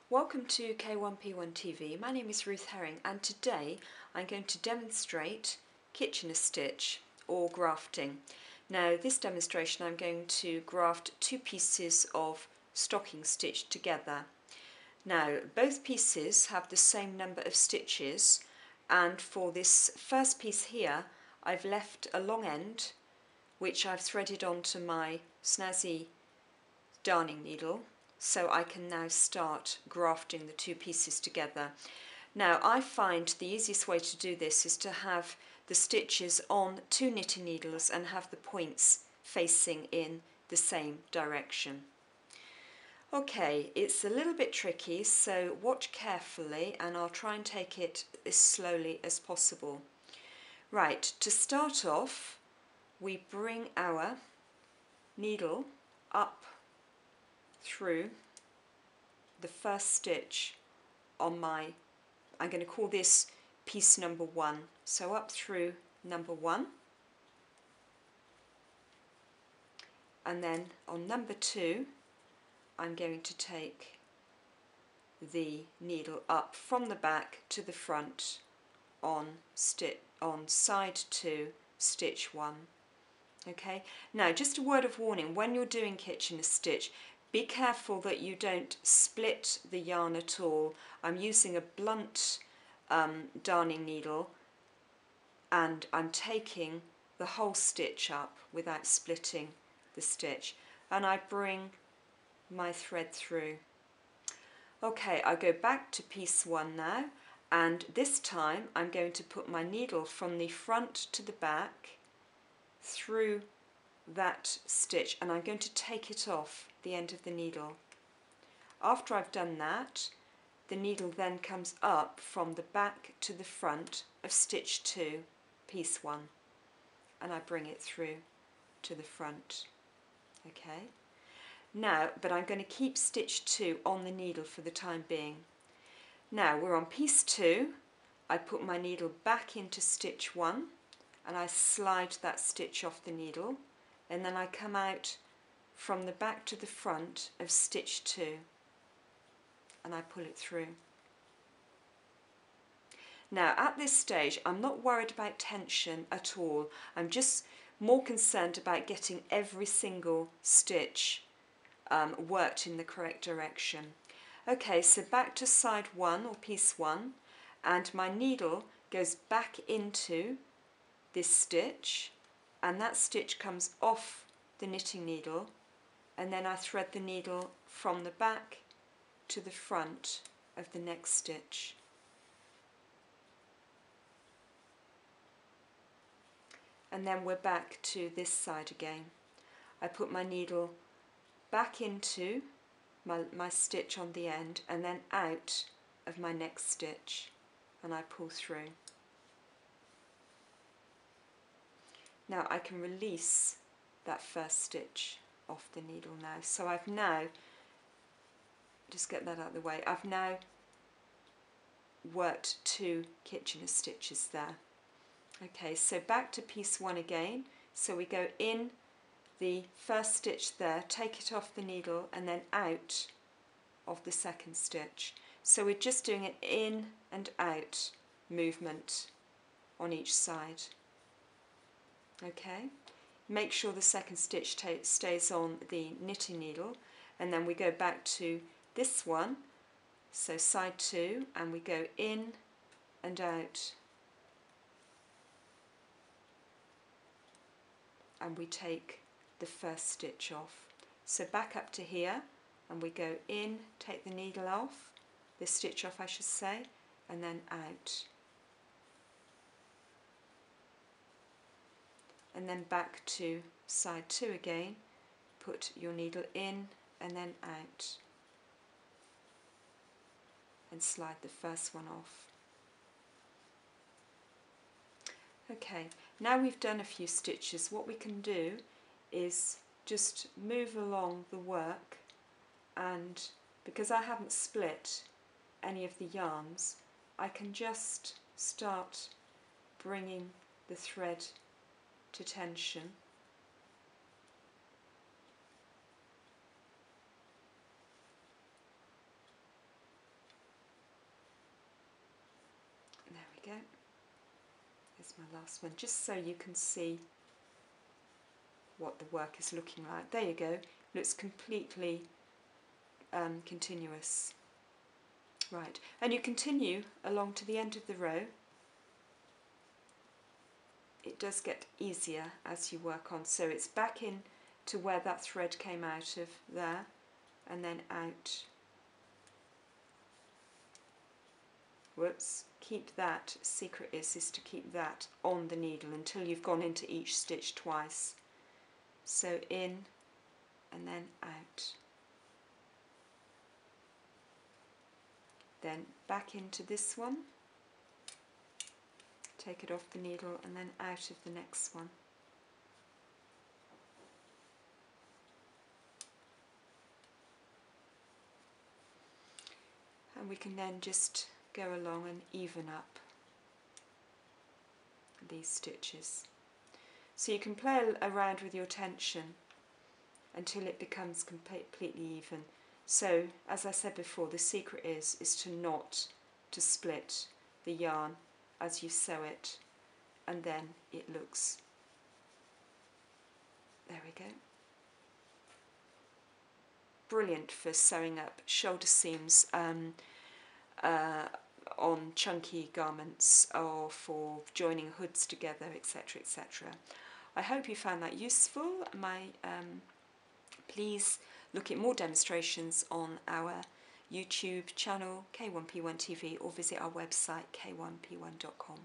Welcome to K1p1 TV. My name is Ruth Herring and today I'm going to demonstrate Kitchener stitch or grafting. Now this demonstration I'm going to graft two pieces of stocking stitch together. Now both pieces have the same number of stitches, and for this first piece here I've left a long end which I've threaded onto my snazzy darning needle, so I can now start grafting the two pieces together. Now I find the easiest way to do this is to have the stitches on two knitting needles and have the points facing in the same direction. Okay, it's a little bit tricky, so watch carefully and I'll try and take it as slowly as possible. Right, to start off, we bring our needle up through the first stitch on my, I'm going to call this piece number 1, so up through number 1, and then on number 2 I'm going to take the needle up from the back to the front on side 2, stitch 1. Okay, now just a word of warning, when you're doing Kitchener stitch, be careful that you don't split the yarn at all. I'm using a blunt darning needle and I'm taking the whole stitch up without splitting the stitch, and I bring my thread through. Okay, I go back to piece 1 now, and this time I'm going to put my needle from the front to the back through that stitch, and I'm going to take it off the end of the needle. After I've done that, the needle then comes up from the back to the front of stitch 2, piece 1, and I bring it through to the front. Okay, now, but I'm going to keep stitch 2 on the needle for the time being. Now we're on piece 2, I put my needle back into stitch 1 and I slide that stitch off the needle, and then I come out from the back to the front of stitch 2 and I pull it through. Now at this stage I'm not worried about tension at all, I'm just more concerned about getting every single stitch worked in the correct direction. Okay, so back to side 1 or piece 1, and my needle goes back into this stitch, and that stitch comes off the knitting needle, and then I thread the needle from the back to the front of the next stitch. And then we're back to this side again. I put my needle back into my stitch on the end and then out of my next stitch, and I pull through. Now I can release that first stitch off the needle now. So I've now, just get that out of the way, I've now worked 2 Kitchener stitches there. Okay, so back to piece 1 again. So we go in the first stitch there, take it off the needle, and then out of the second stitch. So we're just doing an in and out movement on each side. Okay, make sure the second stitch stays on the knitting needle, and then we go back to this one, so side 2, and we go in and out, and we take the first stitch off. So back up to here, and we go in, take the needle off, the stitch off I should say, and then out. And then back to side 2 again, put your needle in and then out, and slide the first one off. Okay, now we've done a few stitches, what we can do is just move along the work, and because I haven't split any of the yarns, I can just start bringing the thread to tension we go. Here's my last one, just so you can see what the work is looking like. There you go, looks completely continuous. Right, and you continue along to the end of the row. It does get easier as you work on, so it's back in to where that thread came out of there, and then out. Whoops, keep that, secret is to keep that on the needle until you've gone into each stitch twice. So in and then out. Then back into this one, take it off the needle and then out of the next one. And we can then just go along and even up these stitches. So you can play around with your tension until it becomes completely even. So, as I said before, the secret is to not to split the yarn as you sew it, and then it looks, there we go, brilliant for sewing up shoulder seams on chunky garments, or for joining hoods together, etc., etc. I hope you found that useful. Please look at more demonstrations on our YouTube channel, K1p1 TV, or visit our website, k1p1.com.